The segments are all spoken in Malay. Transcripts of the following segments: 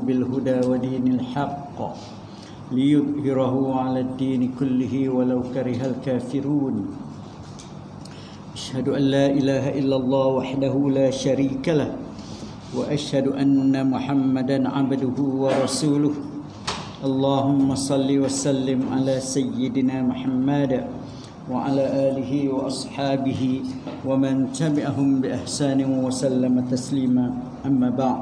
بالهدى ودين الحق ليظهره على الدين كله ولو كره الكافرون أشهد أن لا إله إلا الله وحده لا شريك له وأشهد أن محمدا عبده ورسوله اللهم صل وسلم على سيدنا محمد وعلى آله وأصحابه ومن تبعهم بإحسان وسلم تسليما أما بعد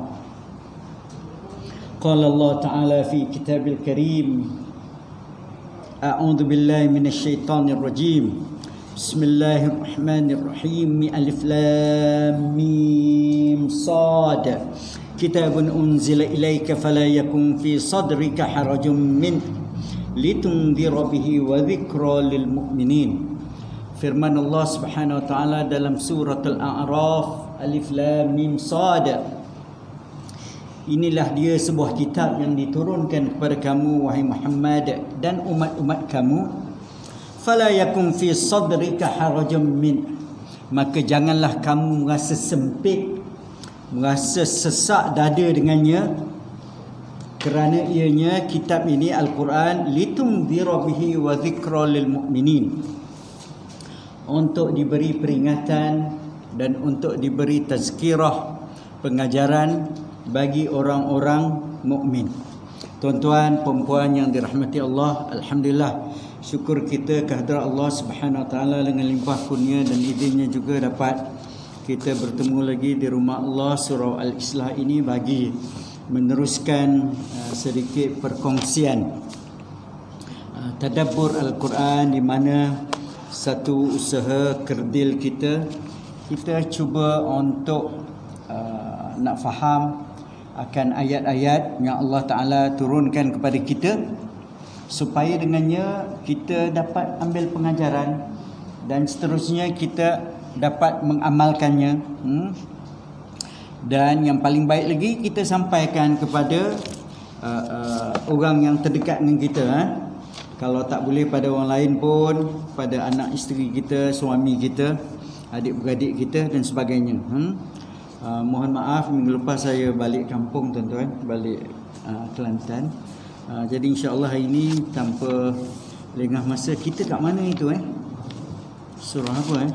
قال الله تعالى في كتاب الكريم أعوذ بالله من الشيطان الرجيم بسم الله الرحمن الرحيم ألف لام ميم صاد كتاب أنزل إليك فلا يكن في صدرك حرج منه لتنذر به وذكرى للمؤمنين. Firman Allah Subhanahu wa taala dalam surah Al-A'raf Alif Lam Mim Sad. Inilah dia sebuah kitab yang diturunkan kepada kamu wahai Muhammad dan umat-umat kamu. Fala yakun fi sadrika harajun min. Maka janganlah kamu merasa sempit, merasa sesak dada dengannya, kerana ianya kitab ini Al-Quran litunzira bihi wa dhikra lil mu'minin, untuk diberi peringatan dan untuk diberi tazkirah, pengajaran bagi orang-orang mukmin. Tuan-tuan, puan-puan yang dirahmati Allah, alhamdulillah, syukur kita kehadrat Allah Subhanahu wa taala dengan limpah kurnia dan izinnya juga dapat kita bertemu lagi di rumah Allah surau Al-Islah ini bagi meneruskan sedikit perkongsian tadabbur Al-Quran, di mana satu usaha kerdil kita cuba untuk nak faham akan ayat-ayat yang Allah Ta'ala turunkan kepada kita, supaya dengannya kita dapat ambil pengajaran dan seterusnya kita dapat mengamalkannya. Dan yang paling baik lagi, kita sampaikan kepada orang yang terdekat dengan kita. Kalau tak boleh pada orang lain pun, pada anak isteri kita, suami kita, adik-beradik kita dan sebagainya. Mohon maaf, minggu lepas saya balik kampung tuan-tuan, balik Kelantan. Jadi insya-Allah hari ini tanpa lengah masa, kita kat mana itu surah apa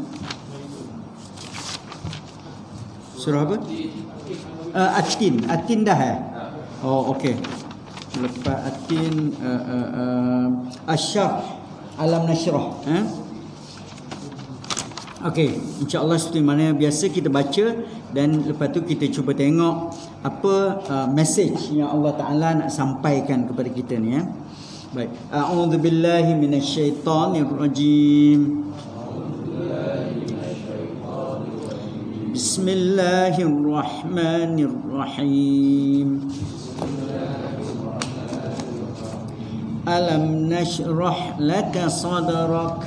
surah apa? Atin dah Oh okey. Lepas Atin Asyarh Alam Nashrah. Okey, insya-Allah seperti mana biasa kita baca dan lepas tu kita cuba tengok apa message yang Allah Taala nak sampaikan kepada kita ni. Baik. A'udzubillahi minasyaitonirrajim. Bismillahirrahmanirrahim. Alam nashrah laka sadrak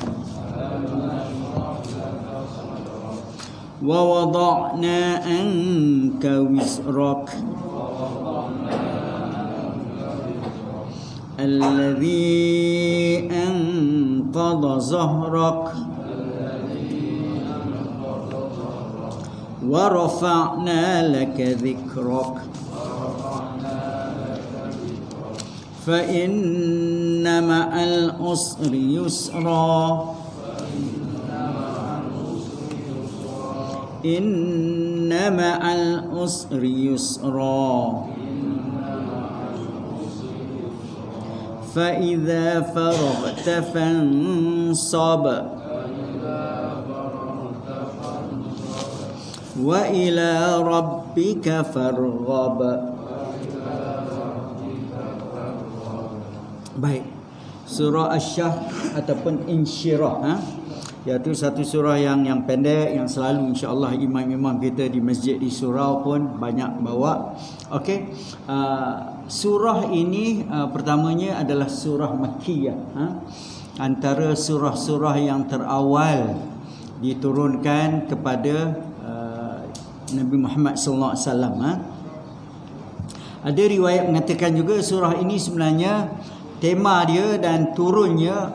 wa wada'na anka wizrak alladhi anqadha zahrak wa rafa'na laka dhikrak fa inna ma'al usri yusra inna ma'al usri yusra fa idza faraghta fansab wa ila rabbika farghab. Baik, surah Asy-Syarh ataupun Insyirah, iaitu satu surah yang pendek, yang selalu insya-Allah imam-imam kita di masjid di surau pun banyak bawa. Okey, surah ini pertamanya adalah surah Makkiyah, antara surah-surah yang terawal diturunkan kepada Nabi Muhammad sallallahu alaihi wasallam. Ada riwayat mengatakan juga surah ini sebenarnya tema dia dan turunnya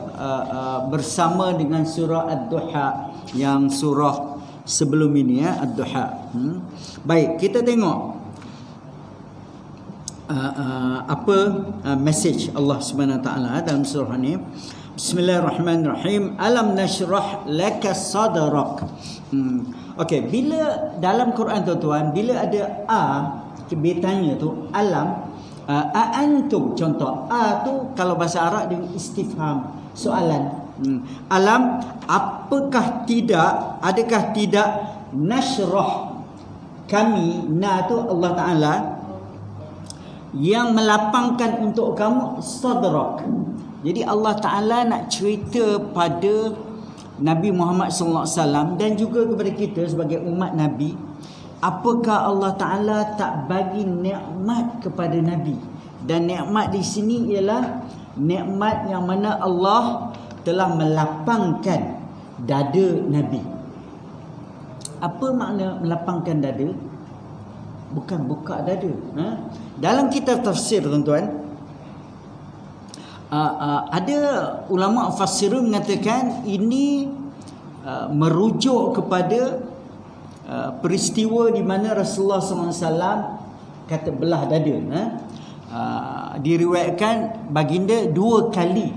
bersama dengan surah Ad-Duha, yang surah sebelum ini Ad-Duha. Baik, kita tengok message Allah Subhanahu Wa Taala dalam surah ni. Bismillahirrahmanirrahim. Alam nashrah laka sadrak. Okey, bila dalam Quran tuan-tuan, bila ada dia tanya tu alam, antum, contoh tu kalau bahasa Arab dengan istifham, soalan. Alam, apakah tidak, adakah tidak nashrah kami, tu Allah Ta'ala yang melapangkan untuk kamu sadrak. Jadi Allah Ta'ala nak cerita pada Nabi Muhammad SAW dan juga kepada kita sebagai umat Nabi, apakah Allah Ta'ala tak bagi nikmat kepada Nabi. Dan nikmat di sini ialah nikmat yang mana Allah telah melapangkan dada Nabi. Apa makna melapangkan dada? Bukan buka dada. Dalam kitab tafsir tuan-tuan, ada ulama mufassirun mengatakan ini merujuk kepada peristiwa di mana Rasulullah SAW kata belah dada. Diriwayatkan baginda 2 kali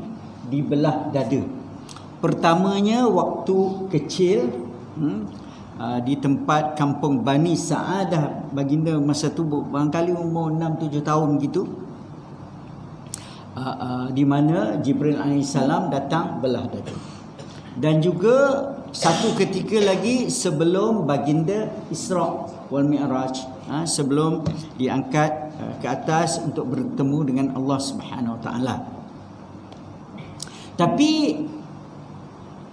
dibelah dada. Pertamanya waktu kecil, di tempat kampung Bani Sa'adah, baginda masa tu barangkali umur 6-7 tahun gitu, di mana Jibril AS datang belah dada. Dan juga satu ketika lagi sebelum baginda Isra wal Mi'raj, sebelum diangkat ke atas untuk bertemu dengan Allah Subhanahu Wa Taala. Tapi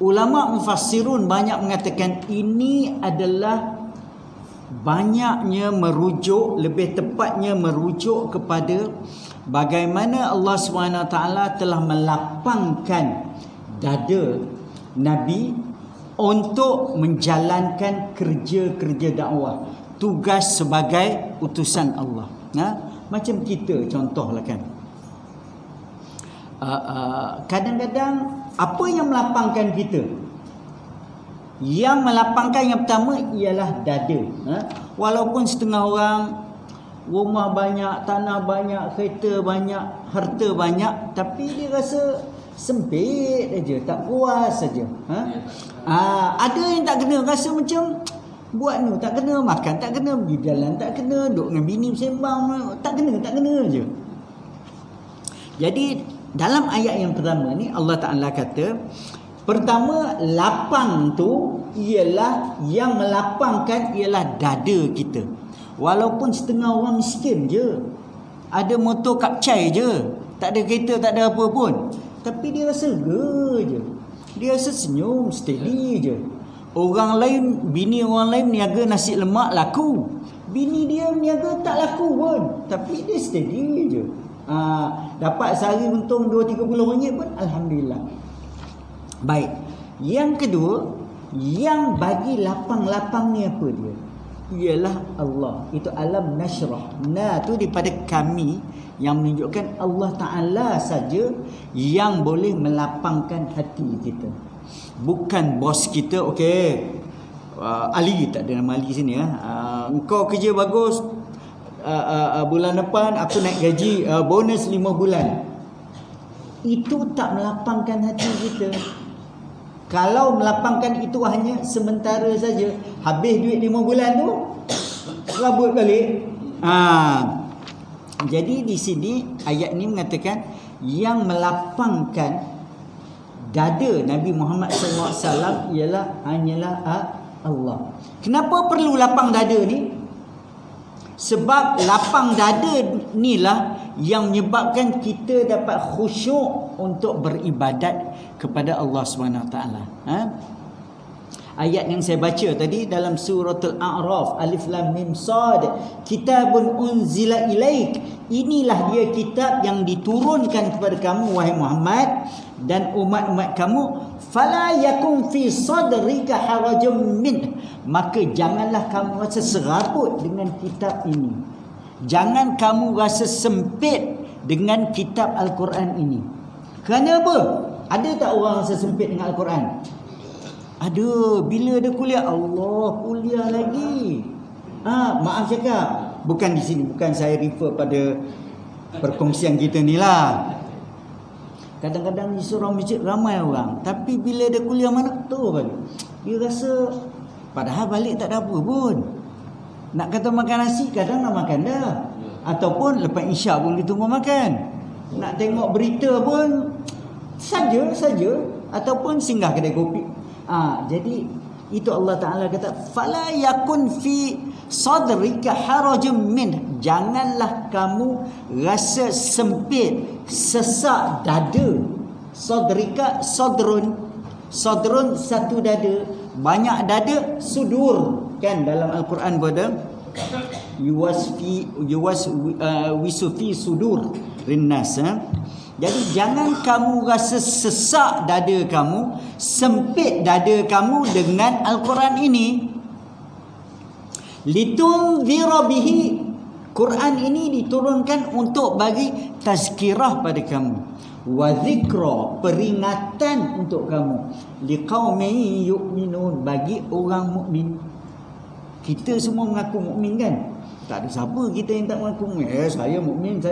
ulama mufassirun banyak mengatakan ini adalah banyaknya merujuk, lebih tepatnya merujuk kepada bagaimana Allah SWT telah melapangkan dada Nabi untuk menjalankan kerja-kerja dakwah, tugas sebagai utusan Allah. Macam kita contohlah kan, kadang-kadang apa yang melapangkan kita? Yang melapangkan yang pertama ialah dada. Walaupun setengah orang rumah banyak, tanah banyak, kereta banyak, harta banyak, tapi dia rasa sempit aja, tak puas saja. Ada yang tak kena, rasa macam buat ni tak kena, makan tak kena, pergi jalan tak kena, duduk dengan bini sembang tak kena je. Jadi dalam ayat yang pertama ni Allah Ta'ala kata, pertama, lapang tu ialah, yang melapangkan ialah dada kita. Walaupun setengah orang miskin je, ada motor kapcai je, tak ada kereta, tak ada apa pun, tapi dia rasa lega je, dia rasa senyum, steady je. Orang lain, bini orang lain niaga nasi lemak laku, bini dia niaga tak laku pun, tapi dia steady je. Dapat sehari untung 2-3 puluh ringgit pun alhamdulillah. Baik. Yang kedua, yang bagi lapang-lapang ni apa dia? Ialah Allah. Itu alam nashrah. Tu daripada kami, yang menunjukkan Allah Ta'ala saja yang boleh melapangkan hati kita. Bukan bos kita, okey, Ali, tak ada nama Ali sini engkau kerja bagus, bulan depan aku naik gaji, bonus 5 bulan. Itu tak melapangkan hati kita. Kalau melapangkan itu hanya sementara saja, habis duit 5 bulan tu serabut balik. Jadi di sini ayat ini mengatakan yang melapangkan dada Nabi Muhammad SAW ialah hanyalah Allah. Kenapa perlu lapang dada ni? Sebab lapang dada inilah yang menyebabkan kita dapat khusyuk untuk beribadat kepada Allah SWT. Ayat yang saya baca tadi dalam suratul A'raf, Alif Lam Mim Sad, kitabun unzila ilaik, inilah dia kitab yang diturunkan kepada kamu wahai Muhammad dan umat-umat kamu, fala yakun fi sadrika harajum min, maka janganlah kamu rasa serabut dengan kitab ini, jangan kamu rasa sempit dengan kitab Al-Quran ini. Kerana apa? Ada tak orang rasa sempit dengan Al-Quran? Ada. Bila ada kuliah, Allah, kuliah lagi. Maaf cakap, bukan di sini, bukan saya refer pada perkongsian kita ni lah. Kadang-kadang di surau masjid ramai orang, tapi bila dia kuliah mana tu balik, dia rasa padahal balik tak ada apa pun. Nak kata makan nasi, kadang nak makan dah, ataupun lepas isyak pun ditunggu makan. Nak tengok berita pun saja, ataupun singgah kedai kopi. Jadi itu Allah Ta'ala kata, fala yakun fi sadrika harajum min, janganlah kamu rasa sempit, sesak dada. Sadrika, sadrun satu dada, banyak dada, sudur. Kan dalam Al-Quran pada wisufi sudur rinnas. Jadi jangan kamu rasa sesak dada kamu, sempit dada kamu dengan Al-Quran ini. Litunzira bihi, Quran ini diturunkan untuk bagi tazkirah pada kamu, wa zikra, peringatan untuk kamu, liqaumin yu'minun, bagi orang mukmin. Kita semua mengaku mukmin kan? Tak ada siapa kita yang tak mengaku mukmin. Saya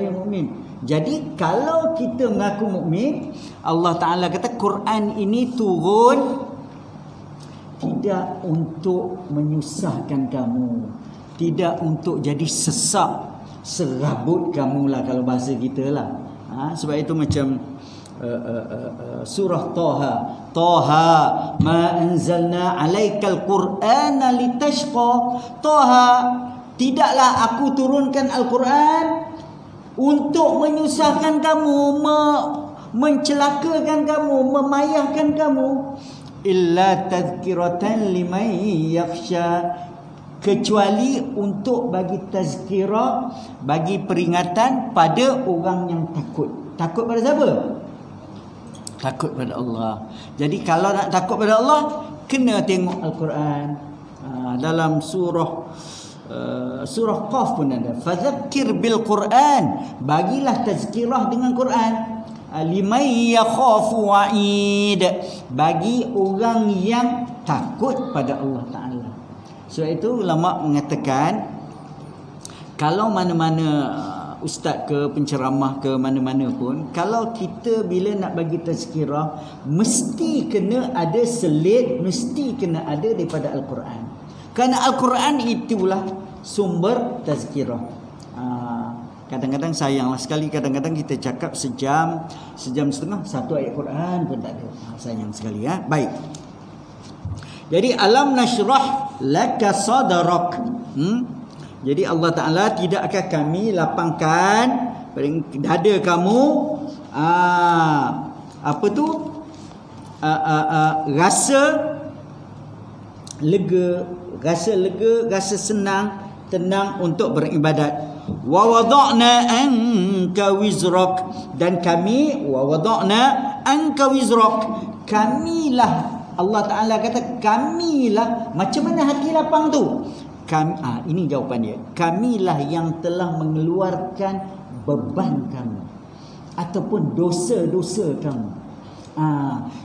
mukmin. Jadi kalau kita mengaku mukmin, Allah Ta'ala kata Quran ini turun tidak untuk menyusahkan kamu, tidak untuk jadi sesak serabut kamu lah, kalau bahasa kita lah. Sebab itu macam surah Taha ma anzalna alaikal qur'ana litashqa. Taha, tidaklah aku turunkan Al-Quran untuk menyusahkan kamu, mencelakakan kamu, memayahkan kamu. Illa tazkiratan liman yakhsha, kecuali untuk bagi tazkirah, bagi peringatan pada orang yang takut. Takut pada siapa? Takut pada Allah. Jadi kalau nak takut pada Allah, kena tengok Al-Quran. Dalam surah Qaf pun ada, fadzakir bil Quran, bagilah tazkirah dengan Quran. Liman yakhafu wa'id, bagi orang yang takut pada Allah Ta'ala. Sebab itu ulama mengatakan, kalau mana-mana ustaz ke penceramah ke mana-mana pun, kalau kita bila nak bagi tazkirah, mesti kena ada selit, mesti kena ada daripada Al-Quran. Kerana Al-Quran itulah sumber tazkirah. Kadang-kadang sayanglah sekali, kadang-kadang kita cakap sejam setengah, satu ayat Quran pun tak ada. Sayang sekali ya. Baik. Jadi alam nashrah laka sadrak. Jadi Allah Ta'ala, tidakkah kami lapangkan dada kamu, apa tu, rasa lega, rasa senang, tenang untuk beribadat. Wa wada'na anka wizrak, dan kami kamilah, Allah Ta'ala kata kamilah. Macam mana hati lapang tu? Ini jawapan dia. Kamilah yang telah mengeluarkan beban kamu ataupun dosa-dosa kamu.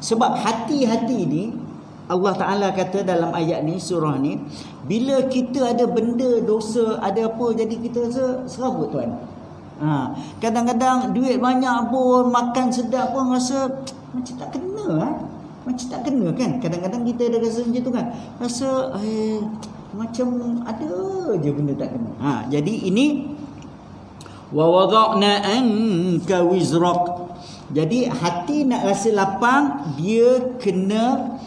Sebab hati-hati ni, Allah Ta'ala kata dalam ayat ni, surah ni, bila kita ada benda dosa, ada apa, jadi kita rasa serabut tuan. Kadang-kadang duit banyak pun, makan sedap pun rasa macam tak kena. Macam tak kena kan. Kadang-kadang kita ada rasa macam tu kan. Rasa macam ada je benda tak kena. Jadi ini wa wada'na anka wizrak. Jadi hati nak rasa lapang, dia kena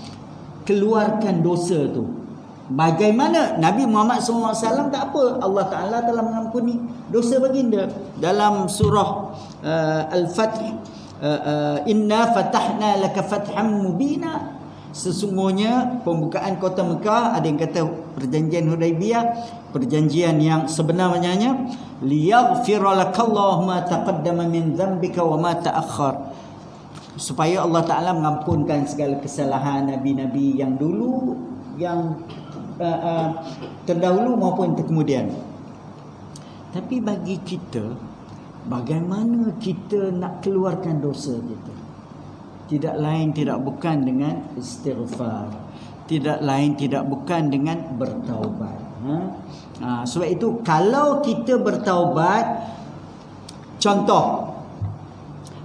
keluarkan dosa tu. Bagaimana? Nabi Muhammad SAW tak apa, Allah Ta'ala telah mengampuni dosa baginda. Dalam surah Al-Fath, inna fatahna laka fatham mubina, sesungguhnya pembukaan kota Mekah, ada yang kata perjanjian Hudaibiyah, perjanjian yang sebenarnya, liyaghfira lakallahu ma taqaddama min dhanbika wa ma ta'akhkhar, supaya Allah Ta'ala mengampunkan segala kesalahan Nabi-Nabi yang dulu, yang terdahulu maupun kemudian. Tapi bagi kita, bagaimana kita nak keluarkan dosa kita? Tidak lain tidak bukan dengan istighfar, tidak lain tidak bukan dengan bertaubat. Sebab itu kalau kita bertaubat, Contoh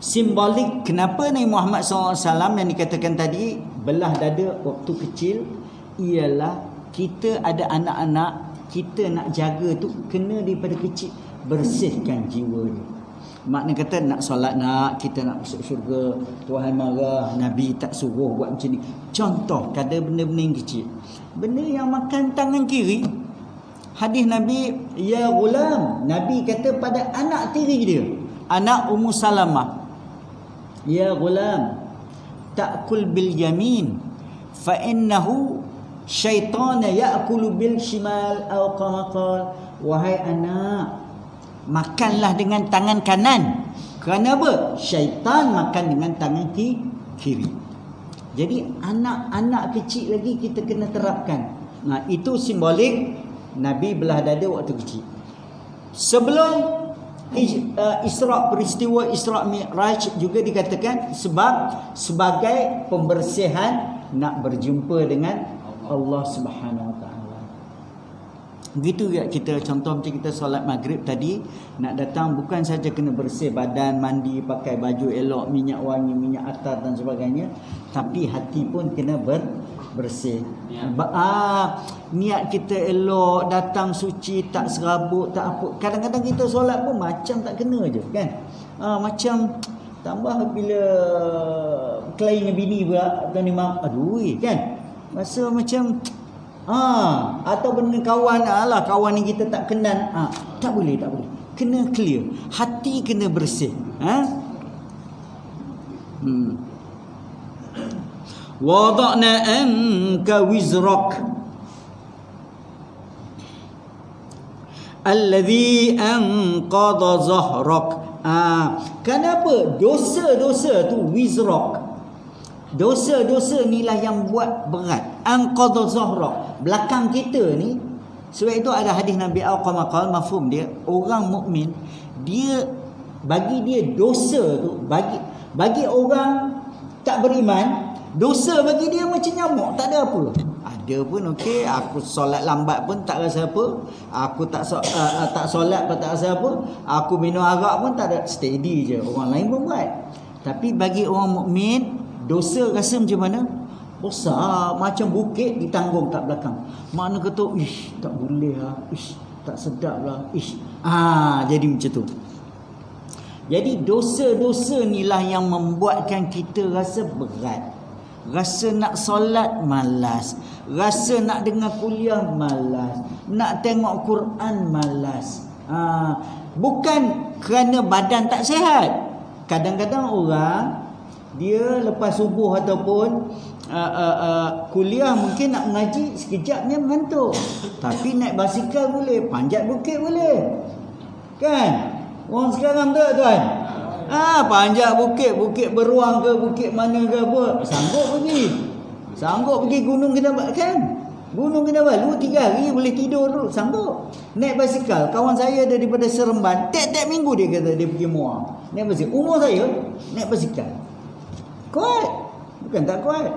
simbolik kenapa Nabi Muhammad SAW yang dikatakan tadi belah dada waktu kecil, ialah kita ada anak-anak, kita nak jaga tu kena daripada kecil bersihkan jiwa dia. Makna kata nak solat nak, kita nak masuk syurga, Tuhan marah, Nabi tak suruh buat macam ni. Contoh kada benda-benda yang kecil, benda yang makan tangan kiri. Hadis Nabi, ya gulam, Nabi kata pada anak tiri dia, anak Ummu Salamah, ya gulam, ta'kul bil yamin fa innahu syaitana ya'kulu bil shimal aw kama qala. Wahai anak, makanlah dengan tangan kanan. Kerana apa? Syaitan makan dengan tangan kiri. Jadi anak-anak kecil lagi kita kena terapkan. Nah, itu simbolik Nabi belah dada waktu kecil. Sebelum peristiwa Isra' Mi'raj juga dikatakan sebagai pembersihan nak berjumpa dengan Allah Subhanahu Wa Taala. Begitu ya, kita contoh macam kita solat maghrib tadi, nak datang bukan saja kena bersih badan, mandi, pakai baju elok, minyak wangi, minyak atar dan sebagainya, tapi hati pun kena bersih. Niat kita elok, datang suci, tak serabut, tak apa. Kadang-kadang kita solat pun macam tak kena je kan. Macam tambah bila kelahi dengan bini pula atau ni aduh kan. Rasa macam atau benda kawan, kawan ni kita tak kenal, tak boleh. Kena clear, hati kena bersih. Wada'na anka wizrak alladhi anqadha zahrak. Kenapa dosa-dosa tu wizrak? Dosa-dosa inilah yang buat berat. Anqadha zahrak, belakang kita ni. Sebab itu ada hadis Nabi al-Qamakal, mafhum dia, orang mukmin, dia bagi dia dosa tu, bagi orang tak beriman, dosa bagi dia macam nyamuk, tak ada apa. Ada pun okey, aku solat lambat pun tak rasa apa, aku tak solat pun tak rasa apa, aku minum arak pun tak ada, steady je. Orang lain pun buat. Tapi bagi orang mukmin, dosa rasa macam mana? Besar, macam bukit ditanggung kat belakang. Makna kata, tak boleh lah, tak sedap lah, jadi macam tu. Jadi dosa-dosa inilah yang membuatkan kita rasa berat. Rasa nak solat malas, rasa nak dengar kuliah malas, nak tengok Quran malas. Bukan kerana badan tak sihat. Kadang-kadang orang dia lepas subuh ataupun kuliah mungkin nak mengaji sekejapnya mengantuk, tapi naik basikal boleh, panjat bukit boleh kan. Orang sekarang tak tuan, panjat bukit beruang ke bukit mana ke apa, sanggup pergi Gunung Kinabalu kan. Gunung Kinabalu 3 hari boleh tidur dulu, sanggup. Naik basikal, kawan saya daripada Seremban, tiap-tiap minggu dia kata dia pergi Muar naik basikal. Umur saya naik basikal kuat, bukan tak kuat.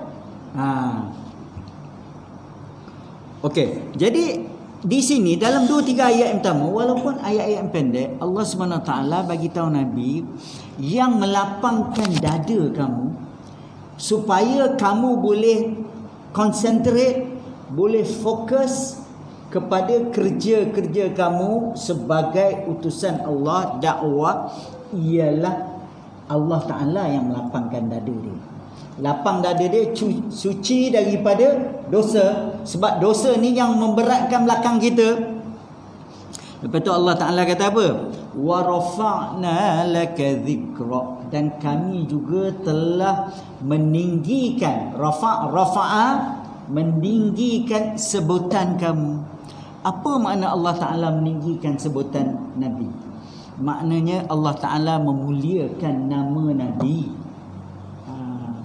Okey, jadi di sini dalam 2-3 ayat yang pertama, walaupun ayat-ayat yang pendek, Allah SWT bagi tahu Nabi yang melapangkan dada kamu supaya kamu boleh concentrate, boleh fokus kepada kerja-kerja kamu sebagai utusan Allah, dakwah, ialah Allah Ta'ala yang melapangkan dada dia. Lapang dada dia suci daripada dosa. Sebab dosa ni yang memberatkan belakang kita. Lepas tu Allah Ta'ala kata apa? Wa rafa'na laka dhikra, dan kami juga telah meninggikan, rafa'a meninggikan sebutan kamu. Apa makna Allah Ta'ala meninggikan sebutan Nabi? Maknanya Allah Ta'ala memuliakan nama Nabi.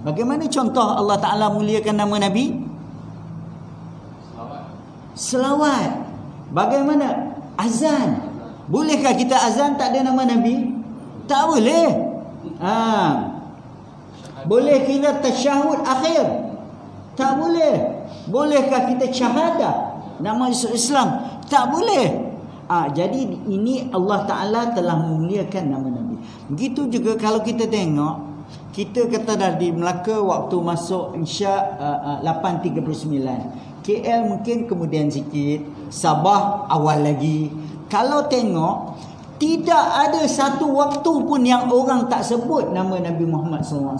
Bagaimana contoh Allah Ta'ala muliakan nama Nabi? Selawat. Bagaimana? Azan. Bolehkah kita azan tak ada nama Nabi? Tak boleh. Boleh kita tasyahud akhir? Tak boleh. Bolehkah kita syahadah nama Islam? Tak boleh. Jadi ini Allah Ta'ala telah memuliakan nama Nabi. Begitu juga kalau kita tengok, kita kata dah di Melaka waktu masuk Isyak 8.39, KL mungkin kemudian sikit, Sabah awal lagi. Kalau tengok, tidak ada satu waktu pun yang orang tak sebut nama Nabi Muhammad SAW.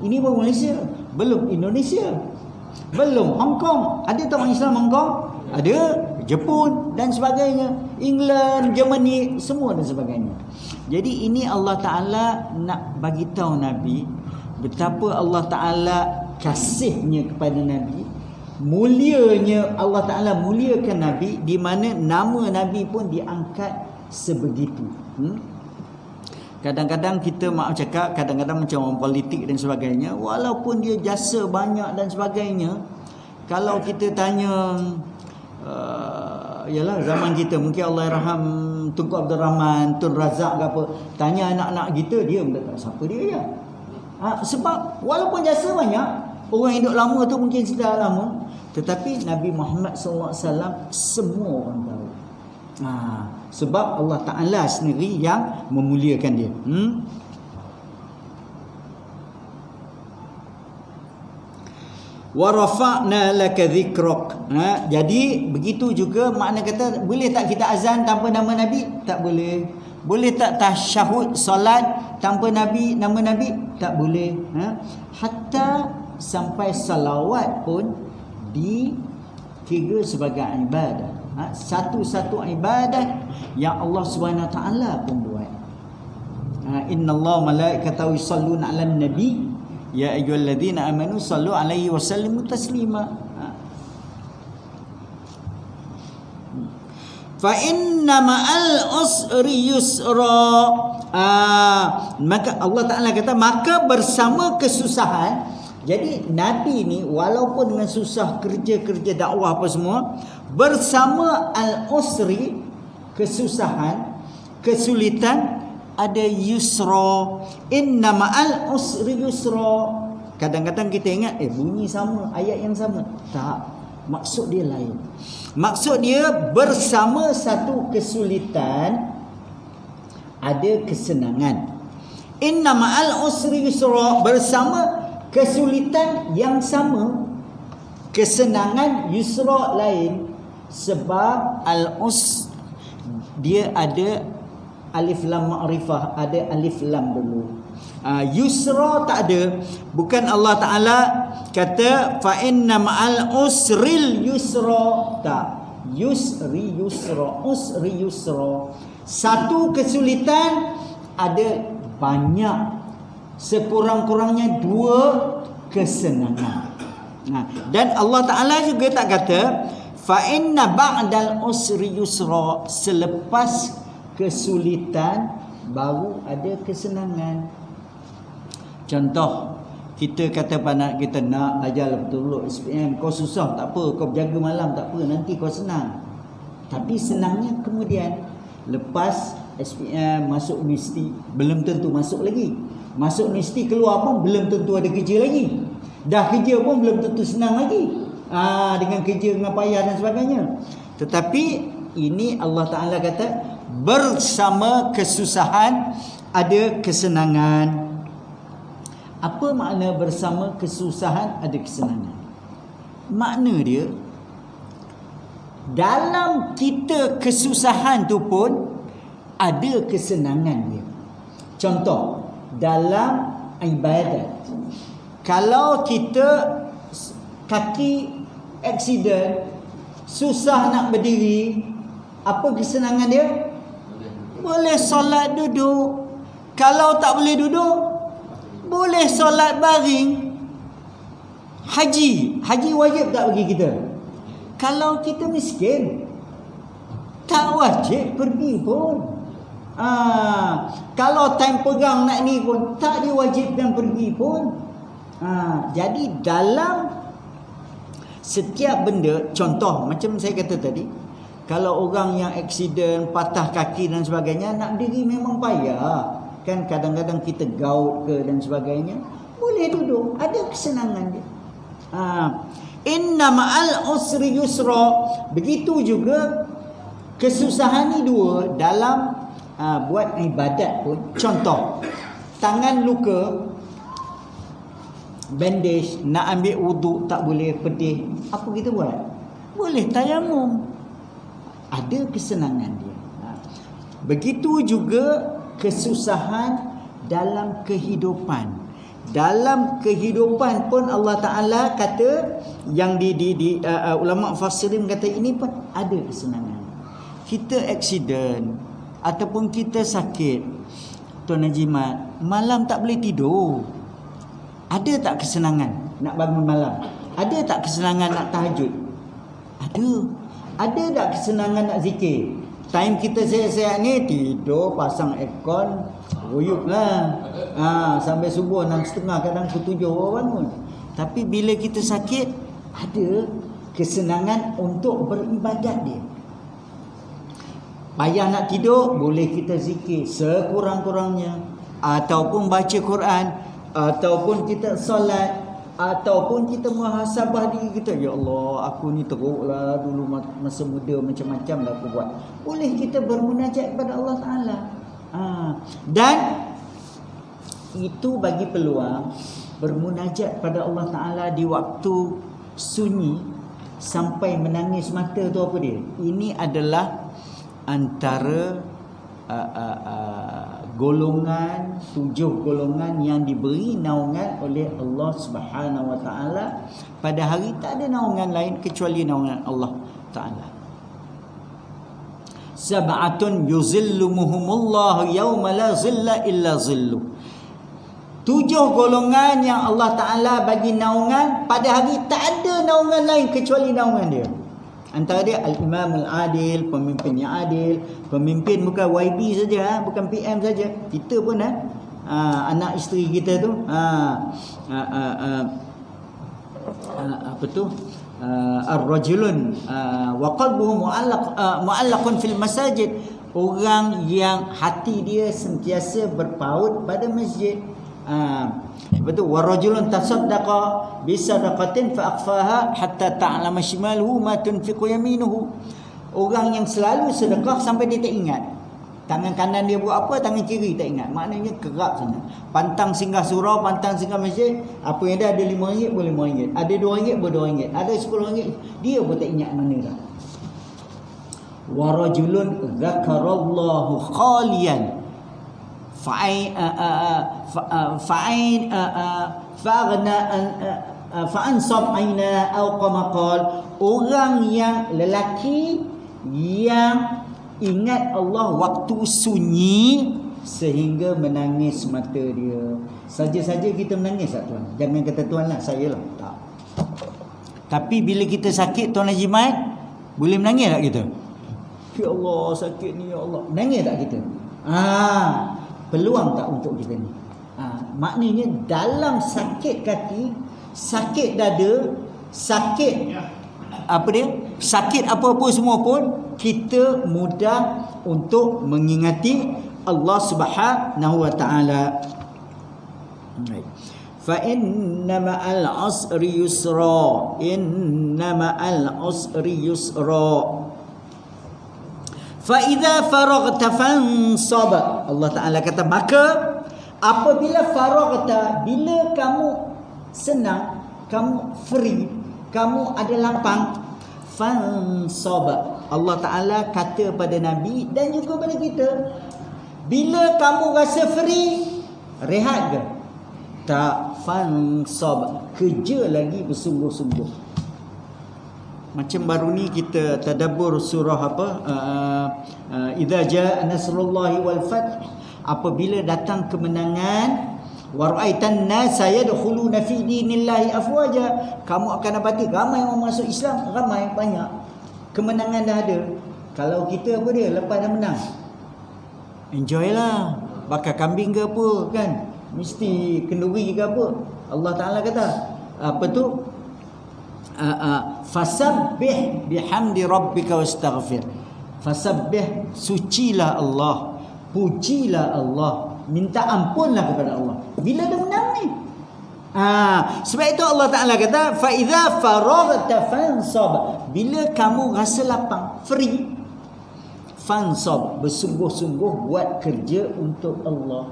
Ini baru Malaysia, belum Indonesia, belum Hong Kong. Ada tak orang Islam Hong Kong? Ada. Jepun dan sebagainya, England, Germany, semua dan sebagainya. Jadi ini Allah Ta'ala nak bagi tahu Nabi betapa Allah Ta'ala kasihnya kepada Nabi, mulianya Allah Ta'ala muliakan Nabi, di mana nama Nabi pun diangkat sebegitu. Kadang-kadang kita maaf cakap, kadang-kadang macam orang politik dan sebagainya, walaupun dia jasa banyak dan sebagainya, kalau kita tanya yalah zaman kita mungkin Allahyarham Tunku Abdul Rahman, Tun Razak ke apa, tanya anak-anak kita, dia pun tak tahu siapa dia ya. Sebab walaupun jasa banyak, orang hidup lama tu mungkin sudah lama, tetapi Nabi Muhammad SAW semua orang tahu. Sebab Allah Ta'ala sendiri yang memuliakan dia. Wa rafa'na laka dhikrak. Jadi begitu juga makna kata, boleh tak kita azan tanpa nama Nabi? Tak boleh. Boleh tak tasyahud solat tanpa Nabi, nama Nabi? Tak boleh. Hatta sampai salawat pun dikira sebagai ibadah. Satu-satu ibadah yang Allah SWT pun buat. Innallaha malaikatahu yusalluna 'alan nabi ya ayyuhalladzina amanu sallu alaihi wasallimu taslima. Fa inna ma'al usri yusra. Maka Allah Ta'ala kata, maka bersama kesusahan. Jadi Nabi ni walaupun dengan susah, kerja-kerja dakwah apa semua, bersama al-usri, kesusahan, kesulitan, ada yusra. Inna ma'al usri yusra. Kadang-kadang kita ingat bunyi sama, ayat yang sama. Tak, maksud dia lain. Maksud dia bersama satu kesulitan ada kesenangan. Inna ma'al usri yusra, bersama kesulitan yang sama, kesenangan yusra lain. Sebab al-us dia ada alif lam ma'rifah, ada alif lam dulu. Yusra tak ada. Bukan Allah Ta'ala kata fa inna ma'al usril yusra. Tak. Yusri yusra, usri yusra. Satu kesulitan ada banyak, sekurang-kurangnya dua kesenangan. Dan Allah Ta'ala juga tak kata fa inna ba'dal usri yusra, selepas kesulitan baru ada kesenangan. Contoh, kita kata pada kita nak ajar betul-betul SPM, kau susah tak apa, kau berjaga malam tak apa, nanti kau senang. Tapi senangnya kemudian lepas SPM masuk universiti belum tentu masuk lagi. Masuk universiti keluar pun belum tentu ada kerja lagi. Dah kerja pun belum tentu senang lagi. Dengan kerja, dengan payah dan sebagainya. Tetapi ini Allah Ta'ala kata bersama kesusahan ada kesenangan. Apa makna bersama kesusahan ada kesenangan? Makna dia, dalam kita kesusahan tu pun ada kesenangan dia. Contoh, dalam ibadat, kalau kita kaki aksiden, susah nak berdiri, apa kesenangan dia? Boleh solat duduk. Kalau tak boleh duduk, boleh solat baring. Haji wajib tak bagi kita? Kalau kita miskin, tak wajib pergi pun. Kalau time pegang nak ni pun tak diwajibkan pergi pun. Jadi dalam setiap benda, contoh macam saya kata tadi, kalau orang yang aksiden, patah kaki dan sebagainya, nak diri memang payah. Kan kadang-kadang kita gaut ke dan sebagainya, boleh duduk, ada kesenangan dia. Inna ma'al usri yusra. Begitu juga kesusahan ni dua dalam buat ibadat pun. Contoh, tangan luka, bandage, nak ambil wuduk tak boleh, pedih, apa kita buat? Boleh tayamum, ada kesenangan dia. Begitu juga kesusahan dalam kehidupan. Dalam kehidupan pun Allah Ta'ala kata, yang ulama mufassirin kata ini pun ada kesenangan. Kita accident ataupun kita sakit, Tuan Najimat, malam tak boleh tidur, ada tak kesenangan nak bangun malam? Ada tak kesenangan nak tahajud? Ada. Ada tak kesenangan nak zikir? Time kita sihat-sihat ni, tidur, pasang aircon, ruyuk lah. Sampai subuh 6.30, kadang pukul 7 orang bangun. Tapi bila kita sakit, ada kesenangan untuk beribadat dia. Payah nak tidur, boleh kita zikir sekurang-kurangnya, ataupun baca Quran, ataupun kita solat, ataupun kita muhasabah diri kita. Ya Allah, aku ni teruklah dulu masa muda, macam-macam dah aku buat. Boleh kita bermunajat kepada Allah Ta'ala. Dan itu bagi peluang bermunajat pada Allah Ta'ala di waktu sunyi sampai menangis mata tu. Apa dia? Ini adalah antara golongan, 7 golongan yang diberi naungan oleh Allah Subhanahu Wa Taala pada hari. Tak ada naungan lain kecuali naungan Allah Taala. Sab'atun yuzillumuhumullah yawma la zilla illa zillu. 7 golongan yang Allah Ta'ala bagi naungan pada hari, tak ada naungan lain kecuali naungan dia. Antara dia Al-Imam Al-Adil, pemimpin yang adil. Pemimpin bukan YB saja, bukan PM saja. Kita pun anak isteri kita tu apa tu? Ar-rajulun wa qalbuhu mu'allaqun fil masajid. Orang yang hati dia sentiasa berpaut pada masjid. Betul. Warajulun tasaddaqa bisadaqatin fa akhfaha hatta ta'lama shimaluhu ma tunfiqu yaminuhu. Orang yang selalu sedekah sampai dia tak ingat tangan kanan dia buat apa, tangan kiri tak ingat. Maknanya kerap sana. Pantang singgah surau, pantang singgah masjid. Apa yang ada RM5 boleh RM5, ada RM2 boleh RM2, ada RM10, dia pun tak ingat mana dah. Warajulun zakarallahu khalian fa'ansab aina au qamaqal. Orang yang lelaki yang ingat Allah waktu sunyi sehingga menangis mata dia. Saja-saja kita menangis tak tuan? Jangan kata tuan lah, saya lah. Tak. Tapi bila kita sakit, Tuan Haji Mat, boleh menangis tak kita? Ya Allah, sakit ni ya Allah. Menangis tak kita? Peluang tak untuk kita ni? Maknanya dalam sakit kaki, sakit dada, sakit apa dia? Sakit apa-apa semua pun, kita mudah untuk mengingati Allah Subhanahu Wa Taala. Fa inna ma'al usri yusra, inna ma'al usri yusra. Fa idza faraghta fansab. Allah Taala kata, maka apabila faraghta, bila kamu senang, kamu free, kamu ada lapang, fansab. Allah Taala kata pada Nabi dan juga pada kita, bila kamu rasa free, rehat ke? Tak, fansab, kerja lagi bersungguh-sungguh. Macam baru ni kita tadabbur surah apa? Idza jaa nasrullahi wal fath. Apabila datang kemenangan, wa ra'aitan nasa yadkhuluna fi dinillahi afwaja. Kamu akan dapati ramai orang masuk Islam, ramai, banyak. Kemenangan dah ada. Kalau kita apa dia, lepas dah menang, enjoy lah. Bakar kambing ke apa kan? Mesti kenduri ke apa? Allah Ta'ala kata apa tu? Fasabbih bihamdi rabbika wastaghfir. Fasabbih, sucilah Allah, pujilah Allah, minta ampunlah kepada Allah bila dah menang ni. Sebab itu Allah Ta'ala kata, fa idza faraghta fansab. Bila kamu rasa lapang, free, fansab, bersungguh-sungguh buat kerja untuk Allah,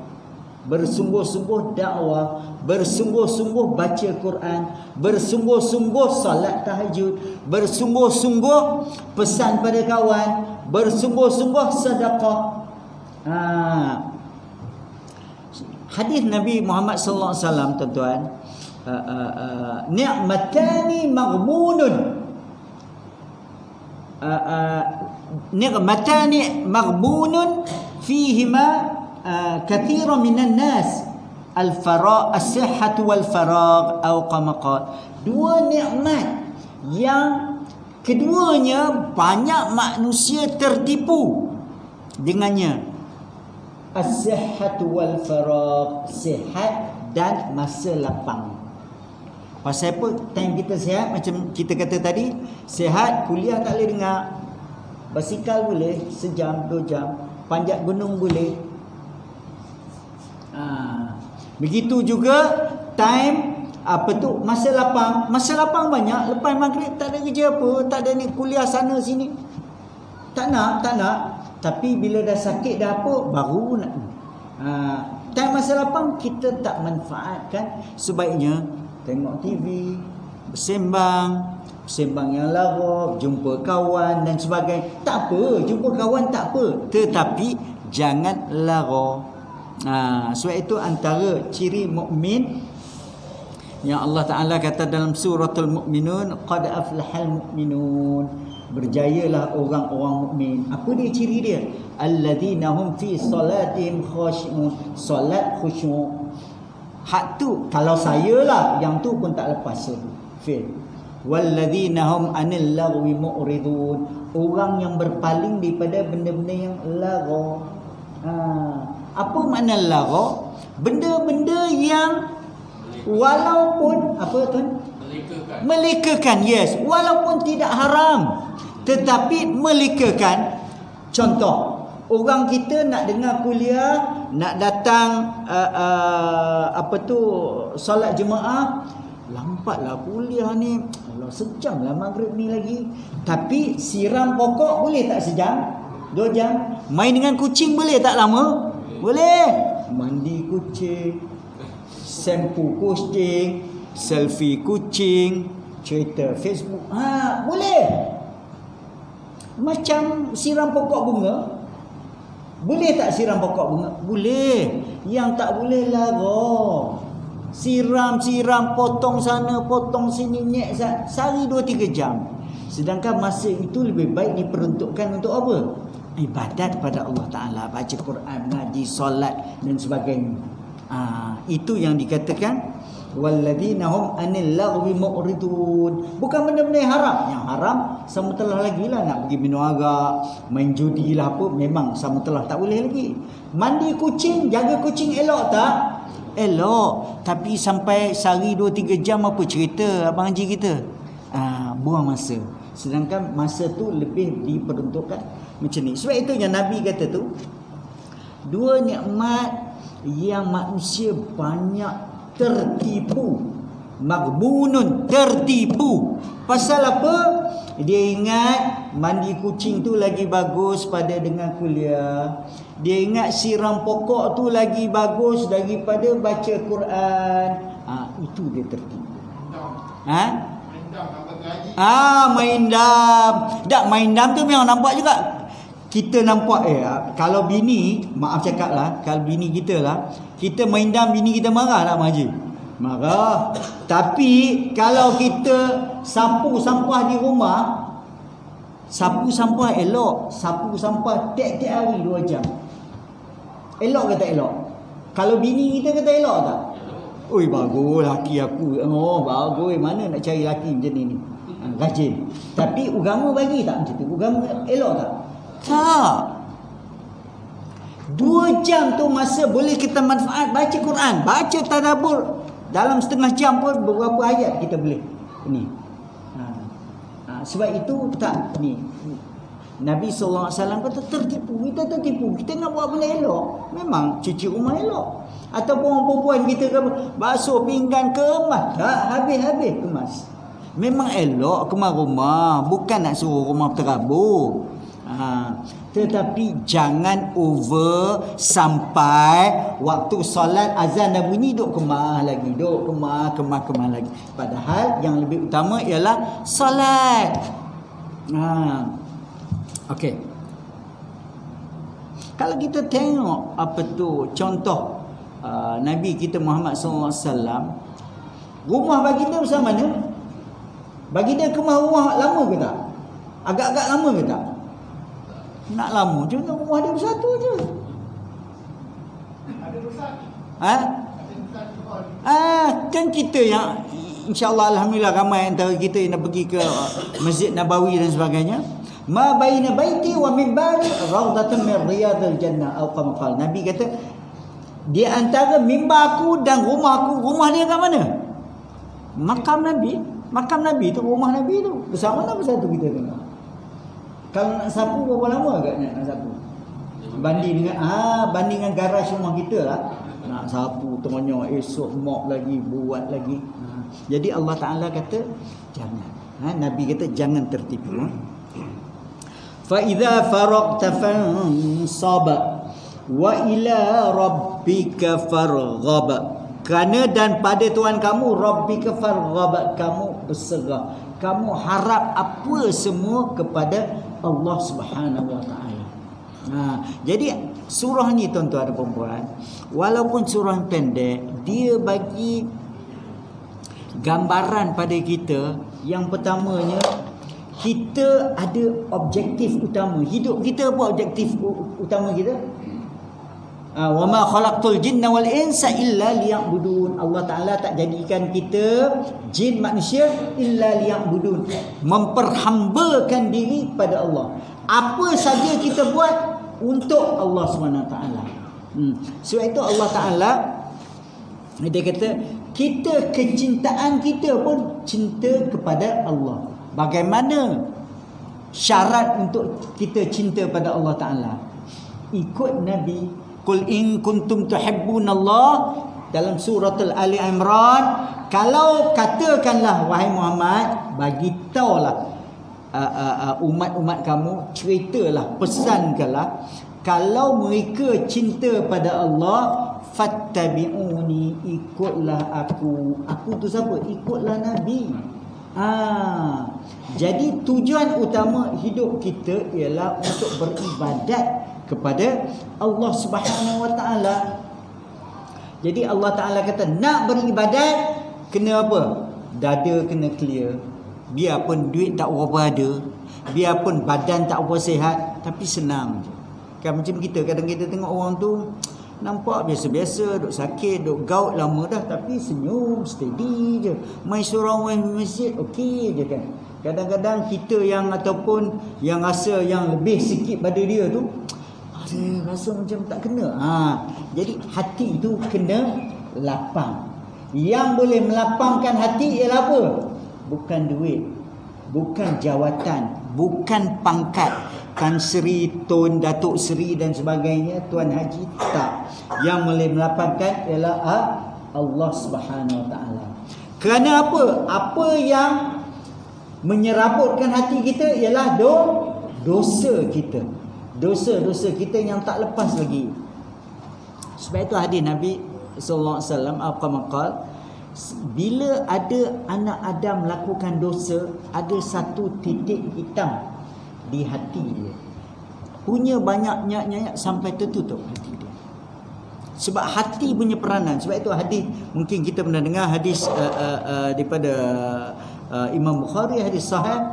bersungguh-sungguh dakwah, bersungguh-sungguh baca Quran, bersungguh-sungguh salat tahajud, bersungguh-sungguh pesan pada kawan, bersungguh-sungguh sedekah. Hadis Nabi Muhammad sallallahu alaihi wasallam, tuan-tuan, ni'matani maghbunun, ni'matani maghbunun fihima kathira minan nas, al-faragh, as-sihhat wal faragh, atau kama qala. Dua nikmat yang keduanya banyak manusia tertipu dengannya. As-sihhat wal faragh, sihat dan masa lapang. Pasal apa? Time kita sihat, macam kita kata tadi, sihat, kuliah tak boleh dengar, basikal boleh sejam 2 jam, panjat gunung boleh. Begitu juga time masa lapang. Masa lapang banyak. Lepas maghrib tak ada kerja apa, tak ada ni kuliah sana sini, tak nak. Tapi bila dah sakit dah apa, baru nak. Time masa lapang kita tak manfaatkan. Sebaiknya tengok TV, bersembang yang lara, jumpa kawan dan sebagainya. Tak apa, jumpa kawan tak apa, tetapi jangan lara. Sebab itu antara ciri mukmin yang Allah Ta'ala kata dalam suratul Mu'minun, qad aflahal mu'minun, berjayalah orang-orang mukmin. Apa dia ciri dia? Alladzina hum fi salatihim khashi'un, solat khusyuk. Hak tu kalau saya lah, yang tu pun tak lepas fail. Walladzina hum anil lagwi mu'ridun, orang yang berpaling daripada benda-benda yang lara. Apa makna lara? Benda-benda yang walaupun apa tuan? Melekakan, yes, walaupun tidak haram tetapi melekakan. Contoh, orang kita nak dengar kuliah, nak datang solat jemaah, lampatlah kuliah ni, Allah, sejam lah maghrib ni lagi. Tapi siram pokok boleh tak sejam 2 jam? Main dengan kucing boleh tak lama? Boleh. Mandi kucing, shampoo kucing, selfie kucing, cerita Facebook, boleh. Macam siram pokok bunga, boleh tak siram pokok bunga? Boleh. Yang tak boleh lara. Siram, potong sana, potong sini, nyek sehari 2-3 jam. Sedangkan masa itu lebih baik diperuntukkan untuk apa? Ibadat pada Allah Ta'ala, baca Quran, ngaji, solat dan sebagainya. Itu yang dikatakan walladzina hum anil lagwi mu'ridun. Bukan benda-benda yang haram. Yang haram sama telah lagi lah. Nak pergi minum arak, main judi lah apa, memang sama telah tak boleh lagi. Mandi kucing, jaga kucing elok tak? Elok. Tapi sampai sehari 2-3 jam apa cerita Abang Haji kita? Buang masa. Sedangkan masa tu lebih diperuntukkan macam ni. Sebab itu yang Nabi kata tu, dua nikmat yang manusia banyak tertipu. Maghbunun, tertipu. Pasal apa? Dia ingat mandi kucing tu lagi bagus pada dengan kuliah. Dia ingat siram pokok tu lagi bagus daripada baca Quran. Itu dia tertipu. Main dam. Tak, main dam tu memang nampak juga. Kita nampak kalau bini, maaf cakap lah, kalau bini kita lah, kita main dam, bini kita marah tak Haji? Marah. Tapi kalau kita sapu sampah di rumah, sapu sampah elok, sapu sampah tiap-tiap hari 2 jam, elok ke tak elok? Kalau bini kita kata elok tak? Oi, bagus laki aku. Bagus, mana nak cari laki macam ni. Rajin. Tapi agama bagi tak macam tu? Agama elok tak? Tak. 2 jam tu masa boleh kita manfaat baca Quran, baca tadabbur. Dalam setengah jam pun beberapa ayat kita boleh. Ini. Sebab itu tak ni. Nabi SAW kata tertipu. Kita tertipu. Kita nak buat benda elok, memang cuci rumah elok. Ataupun orang perempuan kita basuh pinggan, kemas. Habis-habis kemas. Memang elok kemas rumah, bukan nak suruh rumah terabur. Tetapi jangan over sampai waktu solat azan dah bunyi duk kemah lagi, duk kemah lagi. Padahal yang lebih utama ialah solat. Okey. Kalau kita tengok apa tu contoh Nabi kita Muhammad sallallahu alaihi wasallam, rumah baginda besar mana? Baginda kemah rumah lama ke tak? Agak-agak lama ke tak? Nak lama je, rumah dia bersatu je. Ada besar. Kan kita yang insya-Allah alhamdulillah ramai antara kita yang nak pergi ke Masjid Nabawi dan sebagainya. Ma baina baiti wa minbari rawdatan min riyadil jannah atau kama qala. Nabi kata di antara mimbar aku dan rumah aku, rumah dia kat mana? Makam Nabi. Makam Nabi tu, rumah Nabi tu. Besar mana bersatu kita tengok. Kalau nak sapu berapa lama agaknya nak sapu? Banding dengan garaj rumah kita lah. Nak sapu tengoknya esok mop lagi, buat lagi. Jadi Allah Taala kata jangan. Nabi kata jangan tertipu. Fa idza faraqta fansab wa ila rabbika farghab. Kerana dan pada Tuhan kamu rabbika farghab, kamu berserah, kamu harap apa semua kepada Allah Subhanahu wa taala. Jadi surah ni tuan-tuan dan puan-puan, walaupun surah pendek, dia bagi gambaran pada kita. Yang pertamanya, kita ada objektif utama. Hidup kita apa objektif utama kita? Wa ma khalaqtul jinna wal insa illa liya'budun. Allah Taala tak jadikan kita jin manusia illa liya'budun, memperhambakan diri pada Allah. Apa saja kita buat untuk Allah SWT. Sebab itu Allah Taala dia kata kita, kecintaan kita pun cinta kepada Allah. Bagaimana syarat untuk kita cinta pada Allah Taala? Ikut Nabi. Qul in kuntum tuhibbunallah, dalam surah Ali Imran. Kalau katakanlah wahai Muhammad, bagi taulah umat-umat kamu, ceritalah, pesankanlah, kalau mereka cinta pada Allah, fattabi'uni, ikutlah aku. Aku tu siapa? Ikutlah Nabi. Jadi tujuan utama hidup kita ialah untuk beribadat kepada Allah Subhanahu wa taala. Jadi Allah Taala kata nak beribadat kena apa? Dada kena clear. Biarpun duit tak berapa ada, biarpun badan tak berapa sihat, tapi senang je. Kan macam kita kadang kita tengok orang tu nampak biasa-biasa, duk sakit, duk gout lama dah, tapi senyum, steady je. Mai surau mai masjid okey je kan. Kadang-kadang kita yang ataupun yang rasa yang lebih sikit pada dia tu rasa macam tak kena. Jadi hati itu kena lapang. Yang boleh melapangkan hati ialah apa? Bukan duit, bukan jawatan, bukan pangkat, Tan Sri, Tun, Datuk Seri dan sebagainya, Tuan Haji, tak. Yang boleh melapangkan ialah Allah Subhanahu wa taala. Kerana apa? Apa yang menyerabutkan hati kita ialah dosa kita. Dosa-dosa kita yang tak lepas lagi. Sebab itu hadis Nabi sallallahu alaihi wasallam apa bila ada anak Adam melakukan dosa, ada satu titik hitam di hati dia. Punya banyak nyak-nyak sampai tertutup hati dia. Sebab hati punya peranan. Sebab itu hadis, mungkin kita pernah dengar hadis daripada Imam Bukhari, hadis sahih,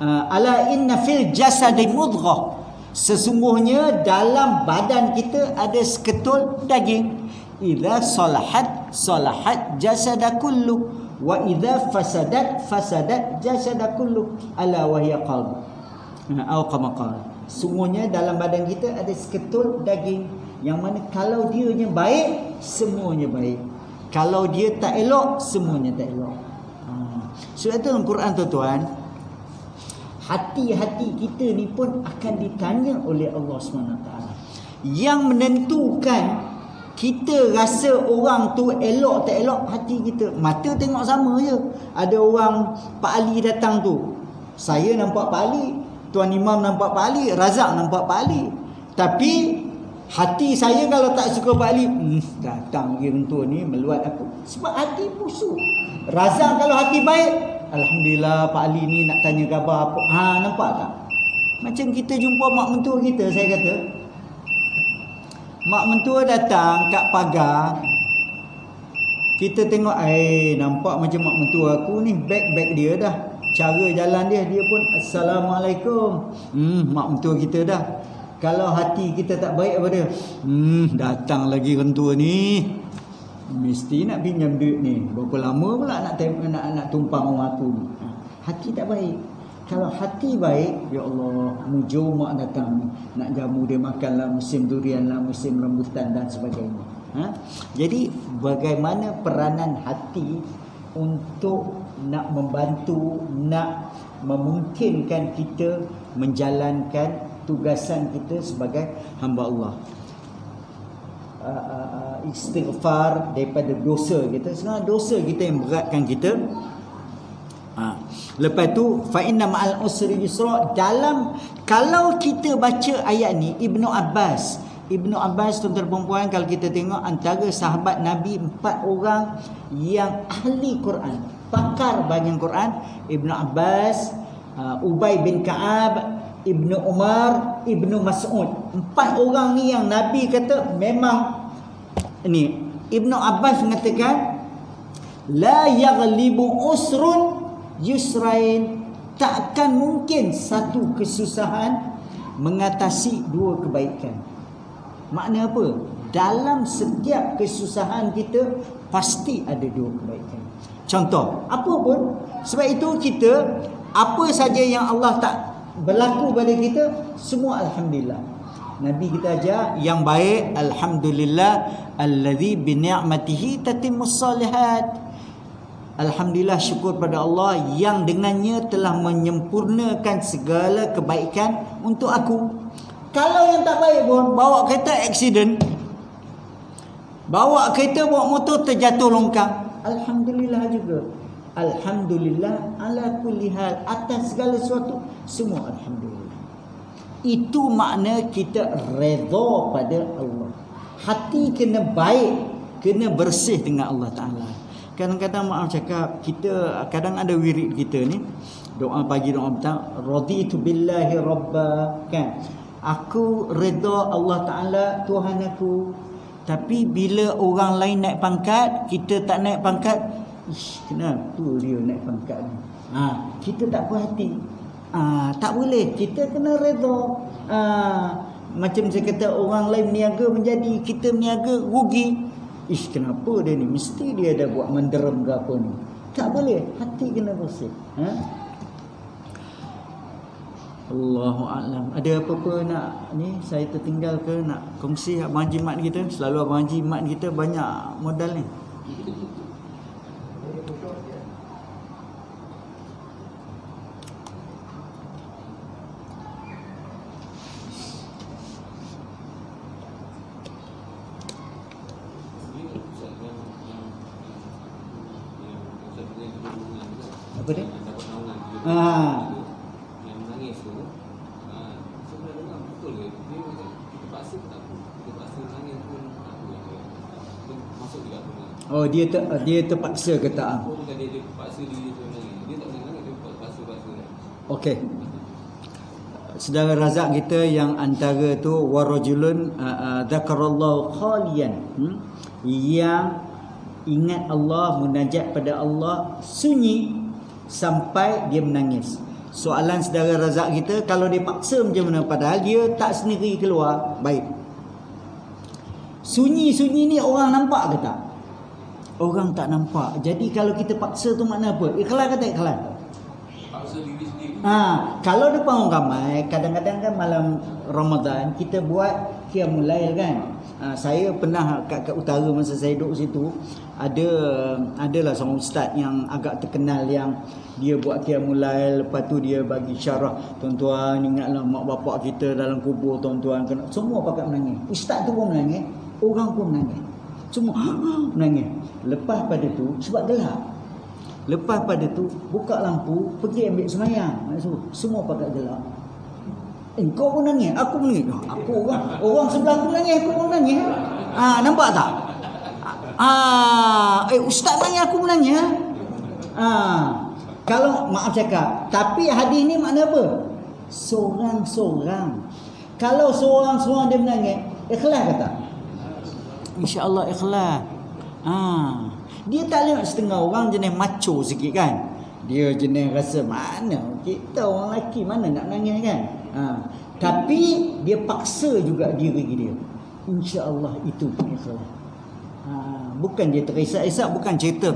ala inna fil jasadi mudghah, sesungguhnya dalam badan kita ada seketul daging. Idza salahat jasada kullu wa idza fasadat jasada kullu ala wa hiya qalb. Atau kama qala, semuanya dalam badan kita ada seketul daging, yang mana kalau dianya baik, semuanya baik. Kalau dia tak elok, semuanya tak elok. Sebab itu dalam Quran tuan-tuan, hati-hati kita ni pun akan ditanya oleh Allah SWT. Yang menentukan kita rasa orang tu elok tak elok, hati kita. Mata tengok sama je. Ada orang Pak Ali datang tu, saya nampak Pak Ali, Tuan Imam nampak Pak Ali, Razak nampak Pak Ali. Tapi hati saya kalau tak suka Pak Ali, datang lagi rentua ni meluat aku. Sebab hati busuk. Razak kalau hati baik, alhamdulillah Pak Ali ni nak tanya khabar apa. Nampak tak? Macam kita jumpa mak mentua kita, saya kata. Mak mentua datang kat pagar. Kita tengok, nampak macam mak mentua aku ni, beg dia dah. Cara jalan dia pun Assalamualaikum. Mak mentua kita dah. Kalau hati kita tak baik apa dia? Datang lagi rentua ni. Mesti nak pinjam duit ni. Berapa lama pula nak tumpang orang aku ni. Hati tak baik. Kalau hati baik, ya Allah, mujur mak datang ni. Nak jamu dia makan lah, musim durian lah, musim rambutan dan sebagainya. Jadi bagaimana peranan hati untuk nak membantu, nak memungkinkan kita menjalankan tugasan kita sebagai hamba Allah. Istighfar daripada dosa kita. Sebenarnya dosa kita yang beratkan kita. Lepas tu fa inna ma'al usri yusra. Dalam, kalau kita baca ayat ni, Ibnu Abbas tuan-tuan perempuan, kalau kita tengok antara sahabat Nabi 4 orang yang ahli Quran, pakar bahagian Quran, Ibnu Abbas, Ubay bin Ka'ab, Ibnu Umar, Ibnu Mas'ud. 4 orang ni yang Nabi kata memang ni. Ibnu Abbas mengatakan la yaghlibu usrun yusrain, takkan mungkin satu kesusahan mengatasi 2 kebaikan. Makna apa? Dalam setiap kesusahan kita pasti ada 2 kebaikan. Contoh, apa pun. Sebab itu kita, apa saja yang Allah tak berlaku pada kita, semua alhamdulillah. Nabi kita ajar yang baik, alhamdulillah allazi bi ni'matihi tatimmus salihat. Alhamdulillah, syukur pada Allah yang dengannya telah menyempurnakan segala kebaikan untuk aku. Kalau yang tak baik pun, bawa kereta accident, bawa kereta, bawa motor terjatuh longkang, alhamdulillah juga. Alhamdulillah ala kulli hal, atas segala sesuatu semua alhamdulillah. Itu makna kita redha pada Allah. Hati kena baik, kena bersih dengan Allah Ta'ala. Kadang-kadang maaf cakap, kita kadang ada wirid kita ni, doa pagi, doa petang, raditu billahi rabba, kan? Aku redha Allah Ta'ala Tuhan aku. Tapi bila orang lain naik pangkat, kita tak naik pangkat, kenapa dia naik pangkat ni? Kita tak puas hati. Tak boleh, kita kena redha. Macam saya kata, orang lain meniaga menjadi, kita meniaga rugi. Kenapa dia ni? Mesti dia dah buat menderem ke apa ni. Tak boleh, hati kena bersih. Allahu a'lam. Ada apa-apa nak ni saya tertinggal ke, nak kongsi abang Haji Mat kita? Selalu abang Haji Mat kita banyak modal ni. Apa dia? Yang menangis tu, sebenarnya betul ke? Dia terpaksa tak? Terpaksa menangis pun apa? Masuk juga pun. Dia terpaksa ke tak? Bukan dia terpaksa diri tu menangis. Dia tak boleh menangis, dia terpaksa. Okey. Saudara Razak kita yang antara tu warajulun dzakarallahu khalian, yang ingat Allah, munajat pada Allah sunyi sampai dia menangis. Soalan saudara Razak kita, kalau dia paksa macam mana, padahal dia tak sendiri keluar, baik. Sunyi-sunyi ni orang nampak ke tak? Orang tak nampak. Jadi kalau kita paksa tu makna apa? Ikhlas ke tak ikhlas? Paksa diri sendiri. Kalau depan orang ramai, kadang-kadang kan malam Ramadan kita buat qiyamul lail kan. Saya pernah kat utara masa saya duduk situ, adalah seorang ustaz yang agak terkenal yang dia buat qiyamul lail, lepas tu dia bagi syarah, tuan-tuan ingatlah mak bapak kita dalam kubur, tuan-tuan kena, semua pakat menangis. Ustaz tu pun menangis, orang pun menangis. Semua menangis. Lepas pada tu, sebab gelap, lepas pada tu buka lampu, pergi ambil semayang, semua pakat gelap. Engkau pun nangis, aku pun nangis. Aku orang sebelah aku nangis, aku pun nangis. Nampak tak? Ustaz nangis, aku pun nangis. Kalau maaf cakap, tapi hadis ni makna apa? Seorang-seorang. Kalau seorang-seorang dia menangis, ikhlas ke tak? InsyaAllah ikhlas. Dia tak lihat setengah orang jenis macho sikit kan. Dia jenis rasa mana kita orang lelaki mana nak nangis kan. Tapi dia paksa juga diri dia. InsyaAllah itu pun ikhlas. Bukan dia terisak-isak, bukan cerita.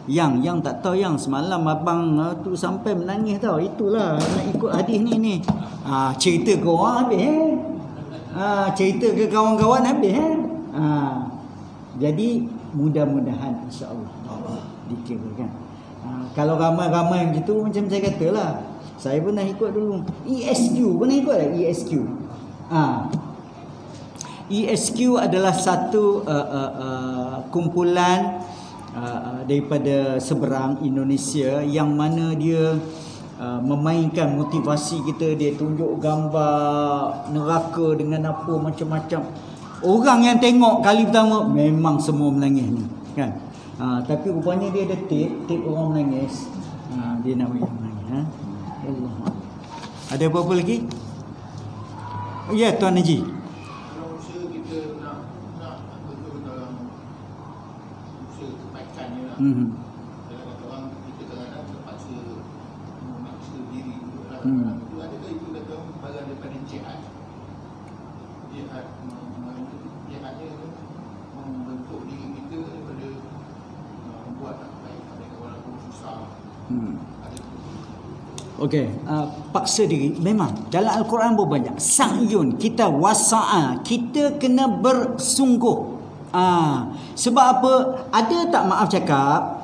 Yang tak tahu yang semalam abang tu sampai menangis tau. Itulah nak ikut hadis ni. Cerita ke orang habis cerita ke kawan-kawan habis Jadi mudah-mudahan insya-Allah dikirakan. Kalau ramai-ramai macam tu, macam saya katalah, saya pernah ikut dulu ESQ. Pernah ikut tak ESQ? ESQ adalah satu kumpulan daripada seberang Indonesia yang mana dia memainkan motivasi kita. Dia tunjuk gambar neraka dengan apa macam-macam. Orang yang tengok kali pertama memang semua menangis ni kan. Tapi rupanya dia ada tip orang menangis. Dia nak menangis. Allah. Ada apa-apa lagi? Ya, Tuan Haji. Kalau usaha kita nak betul dalam usaha kebaikan ni lah. Kadang-kadang kita kadang-kadang terpaksa memaksa diri itu. Adakah itu datang bagian daripada jihad? Jihadnya membentuk diri kita daripada membuat kebaikan walaupun susah. Okey, paksa diri memang dalam Al-Quran berbanyak. Sa'yun, kita wasa'a, kita kena bersungguh. Sebab apa? Ada tak, maaf cakap,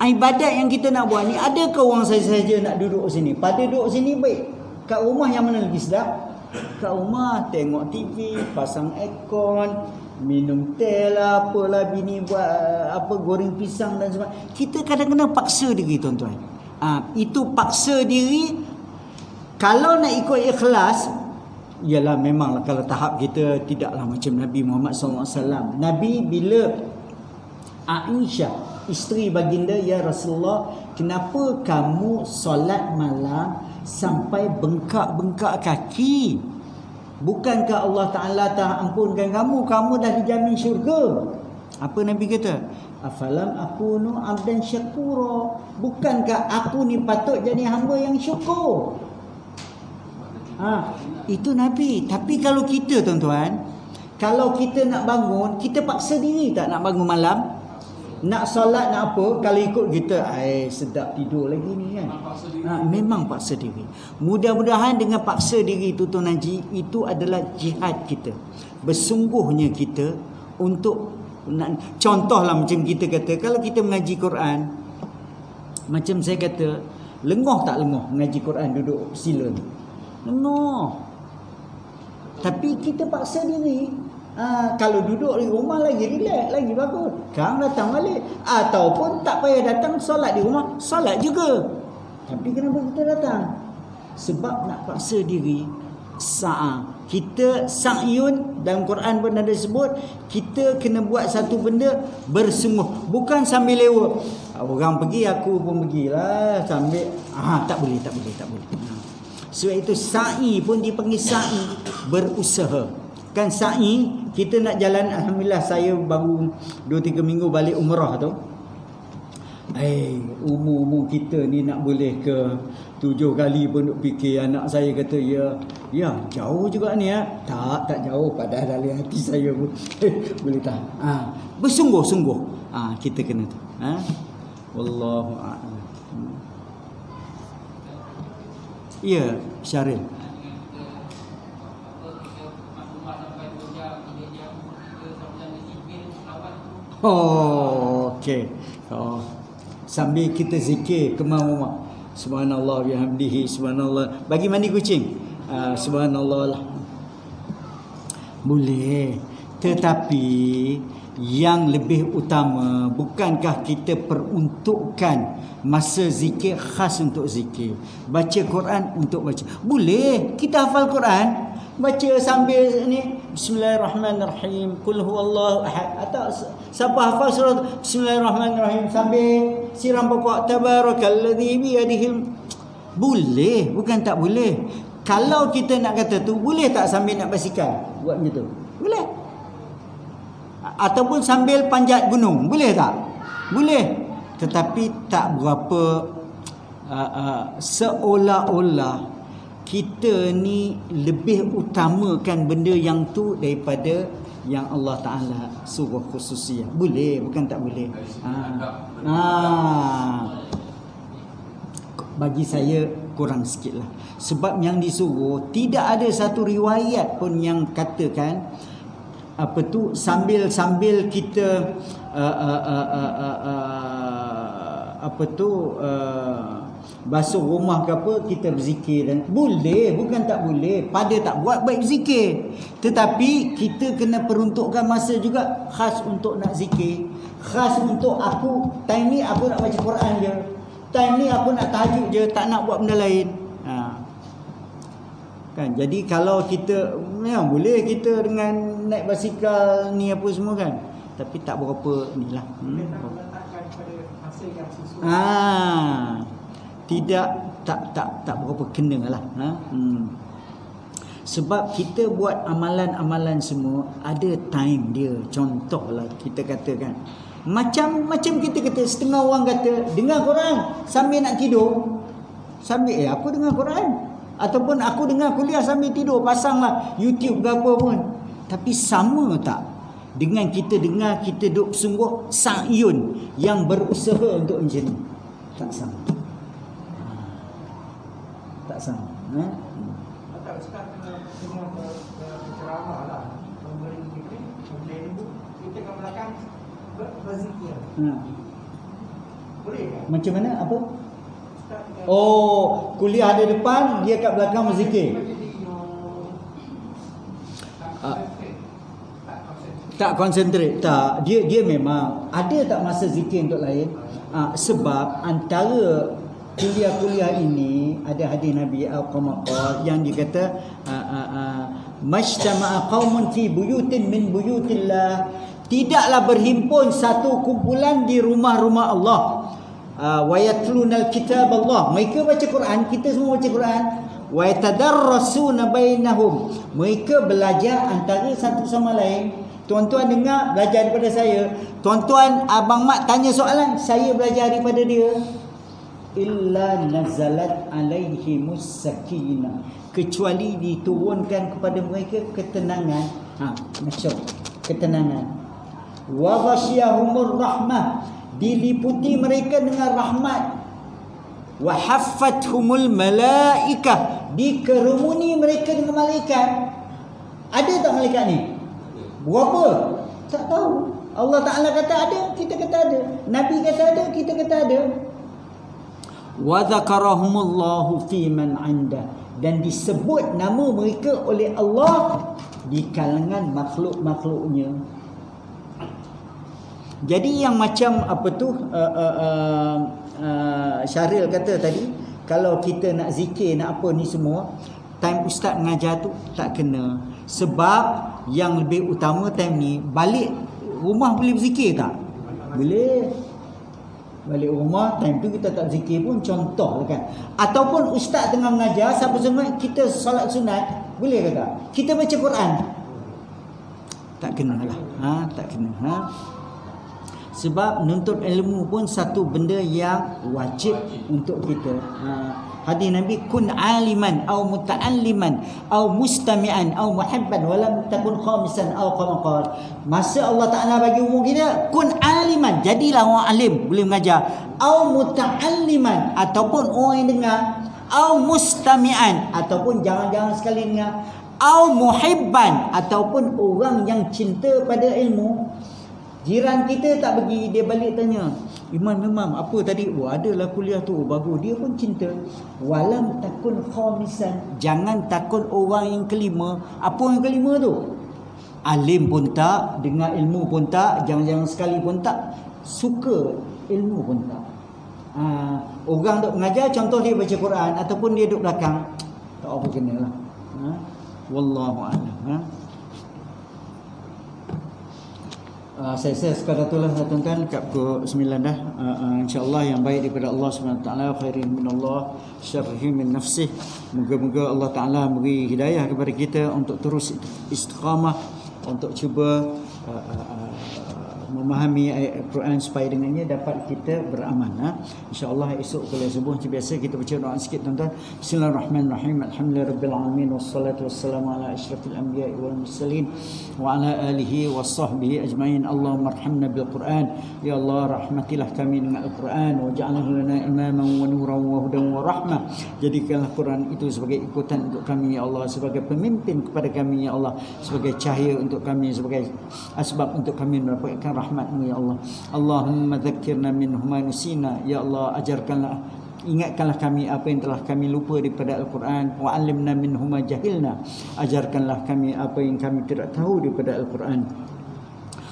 ibadat yang kita nak buat ni, ada ke orang saja nak duduk sini? Pada duduk sini baik. Kat rumah yang mana lagi sedap? Kat rumah tengok TV, pasang aircon, minum teh lah, apalah bini buat goreng pisang dan sebagainya. Kita kadang-kadang paksa diri tuan-tuan. Itu paksa diri. Kalau nak ikut ikhlas, ialah memanglah kalau tahap kita tidaklah macam Nabi Muhammad SAW. Nabi bila Aisyah, isteri baginda, ya Rasulullah, kenapa kamu solat malam sampai bengkak-bengkak kaki? Bukankah Allah Ta'ala tak ampunkan kamu dah dijamin syurga? Apa Nabi kata? Afalam akunu abdan syakura. Bukankah aku ni patut jadi hamba yang syukur? Itu Nabi. Tapi kalau kita tuan-tuan, kalau kita nak bangun, kita paksa diri tak nak bangun malam? Nak solat, nak apa? Kalau ikut kita, sedap tidur lagi ni kan. Memang paksa diri. Mudah-mudahan dengan paksa diri itu Tuan Haji, itu adalah jihad kita. Bersungguhnya kita untuk contohlah macam kita kata, kalau kita mengaji Quran, macam saya kata, lengoh tak lengoh mengaji Quran duduk sila ni? Lengoh. Tapi kita paksa diri. Kalau duduk di rumah lagi relax, lagi bagus. Sekarang datang balik. Ataupun tak payah datang, solat di rumah, solat juga. Tapi kenapa kita datang? Sebab nak paksa diri. Kita sa'yun, dalam Quran pun ada sebut, kita kena buat satu benda bersungguh. Bukan sambil lewat. Orang pergi, aku pun pergilah. Sambil, tak boleh. Sebab itu sa'i pun dipanggil sa'i, berusaha. Kan sa'i, kita nak jalan, alhamdulillah saya baru 2-3 minggu balik umrah tu. Umur kita ni nak boleh ke 7 kali pun duk fikir. Anak saya kata, ya jauh juga ni ya. Tak jauh, padahal dalam hati saya pun boleh tahan. Bersungguh-sungguh kita kena tu. Wallahu a'lam. Ya, Syaril. Okey. Sambil kita zikir kemauan. Subhanallah bihamdihi, subhanallah. Bagi mandi kucing. Subhanallah lah. Boleh. Tetapi yang lebih utama? Bukankah kita peruntukkan masa zikir khas untuk zikir, baca Quran untuk baca? Boleh kita hafal Quran, baca sambil ni Bismillahirrahmanirrahim, Qul huwallahu ahad, atau siapa hafal surah Bismillahirrahmanirrahim sambil siram pokok tabarakalladzi biyadihil. Boleh, bukan tak boleh. Kalau kita nak kata tu, boleh tak sambil nak basikal buat macam tu? Boleh. Ataupun sambil panjat gunung, boleh tak? Boleh. Tetapi tak berapa seolah-olah kita ni lebih utamakan benda yang tu daripada yang Allah Ta'ala suruh khususiyah. Boleh, bukan tak boleh. Bagi saya kurang sikit lah. Sebab yang disuruh, tidak ada satu riwayat pun yang katakan apa tu sambil kita apa tu basuh rumah ke apa, kita berzikir. Dan boleh, bukan tak boleh. Pada tak buat baik berzikir, tetapi kita kena peruntukkan masa juga khas untuk nak zikir, khas untuk aku time ni aku nak baca Quran je, time ni aku nak tahajud je, tak nak buat benda lain. Kan, jadi kalau kita memang boleh kita dengan naik basikal ni apa semua kan, tapi tak berapa ni lah. Tidak, tak berapa kena lah. Sebab kita buat amalan-amalan semua ada time dia. Contohlah kita katakan macam kita kata, setengah orang kata dengar Quran sambil nak tidur, sambil aku dengar Quran, ataupun aku dengar kuliah sambil tidur, pasanglah YouTube ke apa pun. Tapi sama tak dengan kita dengar, kita duk sungguh sa'yun yang berusaha untuk macam ni? Tak sama. Tak sama. Tak Ustaz kena berceramah lah, memberi zikir, memberi ibu, kita kat belakang berzikir. Boleh kan? Macam mana? Apa? Oh, kuliah ada depan, dia kat belakang berzikir. Tak konsentrate. Tak, dia memang ada tak masa zikir untuk lain. Sebab antara kuliah-kuliah ini ada hadis Nabi al-Qamaqal yang dikata majtama'a qaumun fi buyutin min buyutillah, tidaklah berhimpun satu kumpulan di rumah-rumah Allah, wa yatlunal kitab Allah, mereka baca Quran, kita semua baca Quran, wa yatadarrasuna bainahum, mereka belajar antara satu sama lain. Tuan-tuan dengar, belajar daripada saya. Tuan-tuan, abang mak tanya soalan, saya belajar daripada dia. Illa nazalat alaihimus sakinah, kecuali diturunkan kepada mereka ketenangan. Macam ketenangan. Wa ghasyiyahumur rahmah, diliputi mereka dengan rahmat. Wa haffathumul malaikah, dikerumuni mereka dengan malaikat. Ada tak malaikat ni? Berapa? Tak tahu. Allah Ta'ala kata ada, kita kata ada. Nabi kata ada, kita kata ada. Wa dzakarahumullahu fi man 'inda, dan disebut nama mereka oleh Allah di kalangan makhluk-makhluknya. Jadi yang macam apa tu Syahril kata tadi, kalau kita nak zikir, nak apa ni semua, time ustaz mengajar tu tak kena. Sebab yang lebih utama time ni, balik rumah boleh berzikir tak? Boleh. Balik rumah time tu kita tak zikir pun, contoh lah kan. Ataupun ustaz tengah mengajar, siapa semua kita solat sunat, boleh ke tak? Kita baca Quran, tak kena lah. Tak kena. Sebab menuntut ilmu pun satu benda yang wajib untuk kita. Hadis Nabi, kun aliman au muta'alliman au mustami'an au muhibban wa lam takun khamisan au qamaqal. Masa Allah Ta'ala bagi umur kita, kun aliman, jadilah orang alim, boleh mengajar, au muta'alliman, ataupun orang yang dengar, au mustami'an, ataupun jangan-jangan sekali dengar, au muhibban, ataupun orang yang cinta pada ilmu. Jiran kita tak pergi, dia balik tanya, Imam apa tadi? Adalah kuliah tu, bagus. Dia pun cinta. Walam takun khamisan, jangan takut orang yang kelima. Apa yang kelima tu? alim pun tak, dengar ilmu pun tak, jangan-jangan sekali pun tak, suka ilmu pun tak. Orang duk mengajar, contoh dia baca Quran ataupun dia duduk belakang, tak apa kenalah. Wallahu a'lam. Saya sekadar itulah tuan-tuan, kat pukul 9 dah. InsyaAllah yang baik daripada Allah SWT, khairin min Allah, syarrihim min nafsih. Moga-moga Allah Ta'ala beri hidayah kepada kita untuk terus istiqamah, untuk cuba memahami ayat Al-Quran supaya dengannya dapat kita beramal. InsyaAllah esok kuliah subuh macam biasa kita baca doa sikit tuan-tuan. Bismillahirrahmanirrahim. Alhamdulillahirabbil alamin wassalatu wassalamu ala asyrafil anbiya'i wal mursalin wa ala alihi washabbihi ajmain. Allahumma arhamna bil Quran. Ya Allah, rahmatilah kami dengan Al-Quran, waj'alhu lana imaman wa nuran wa hudan wa rahmah. Jadikanlah Quran itu sebagai ikutan untuk kami ya Allah, sebagai pemimpin kepada kami ya Allah, sebagai cahaya untuk kami, sebagai asbab untuk kami mendapatkan rahmat-Mu ya Allah. Allahumma dzakkirna minhu ma nusina. Ya Allah, ajarkanlah, ingatkanlah kami apa yang telah kami lupa daripada Al-Quran. Wa 'allimna minhu ma jahilna. Ajarkanlah kami apa yang kami tidak tahu daripada Al-Quran.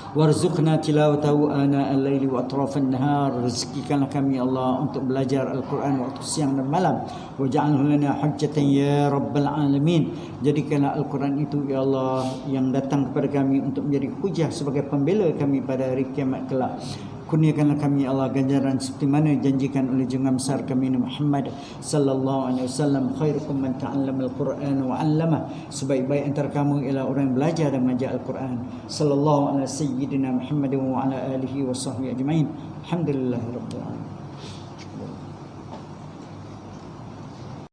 Warzuqna tilawatahu ana al-laili wa atrafan nahar. Rezekikanlah kami Allah untuk belajar Al-Quran waktu siang dan malam. Waj'alhu lana hujjatan ya rabbal alamin. Jadikanlah Al-Quran itu ya Allah yang datang kepada kami untuk menjadi hujah sebagai pembela kami pada hari kiamat kelak. Kurniakanlah kami Allah ganjaran seperti mana janjikan oleh junjungan besar kami Muhammad sallallahu alaihi wasallam, khairukum man ta'allama al-Quran wa 'allama. Sebaik-baik antara kamu ialah orang yang belajar dan mengajar Al-Quran. Sallallahu alaihi sayyidina Muhammad wa ala alihi wa sahbihi ajmain. Alhamdulillahirabbil alamin.